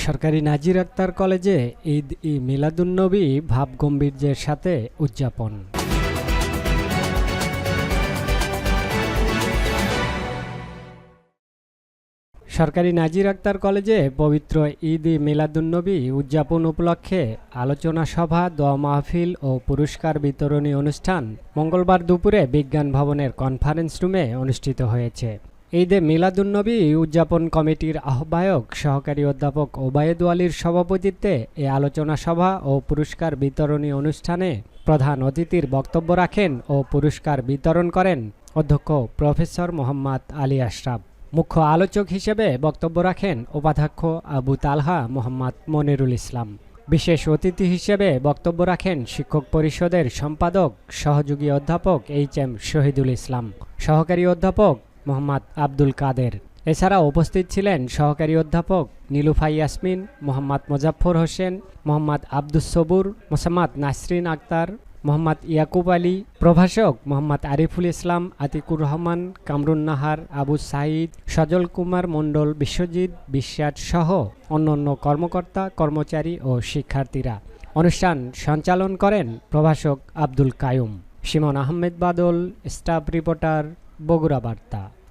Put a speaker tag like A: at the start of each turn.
A: সরকারি নাজির আক্তার কলেজে ঈদ-ই মিলাদুন্নবী ভাবগম্ভীর্যের সাথে উদযাপন। সরকারি নাজির আক্তার কলেজে পবিত্র ঈদ-ই মিলাদুন্নবী উদযাপন উপলক্ষে আলোচনা সভা, দোয়া মাহফিল ও পুরস্কার বিতরণী অনুষ্ঠান মঙ্গলবার দুপুরে বিজ্ঞান ভবনের কনফারেন্স রুমে অনুষ্ঠিত হয়েছে। ঈদে মিলাদুন্নবী উদযাপন কমিটির আহ্বায়ক সহকারী অধ্যাপক ওবায়েদ ওয়ালির সভাপতিত্বে এ আলোচনা সভা ও পুরস্কার বিতরণী অনুষ্ঠানে প্রধান অতিথির বক্তব্য রাখেন ও পুরস্কার বিতরণ করেন অধ্যক্ষ প্রফেসর মোহাম্মদ আলী আশরাফ। মুখ্য আলোচক হিসেবে বক্তব্য রাখেন উপাধ্যক্ষ আবু তালহা মোহাম্মদ মনিরুল ইসলাম। বিশেষ অতিথি হিসেবে বক্তব্য রাখেন শিক্ষক পরিষদের সম্পাদক সহযোগী অধ্যাপক এইচ.এম. শহীদুল ইসলাম, সহকারী অধ্যাপক মোহাম্মদ আব্দুল কাদের। এছাড়া উপস্থিত ছিলেন সহকারী অধ্যাপক নীলুফা ইয়াসমিন, মোহাম্মদ মোজাফফর হোসেন, মোহাম্মদ আব্দুস সবুর, মোসাম্মদ নাসরিন আক্তার, মোহাম্মদ ইয়াকুব আলী, প্রভাষক মোহাম্মদ আরিফুল ইসলাম, আতিকুর রহমান, কামরুন নাহার, আবু সাঈদ, সজল কুমার মণ্ডল, বিশ্বজিৎ বিশ্বাস সহ অন্যান্য কর্মকর্তা, কর্মচারী ও শিক্ষার্থীরা। অনুষ্ঠান সঞ্চালন করেন প্রভাষক আব্দুল কায়ুম। শিমন আহমেদ বাদল, স্টাফ রিপোর্টার, বগুড়া বার্তা।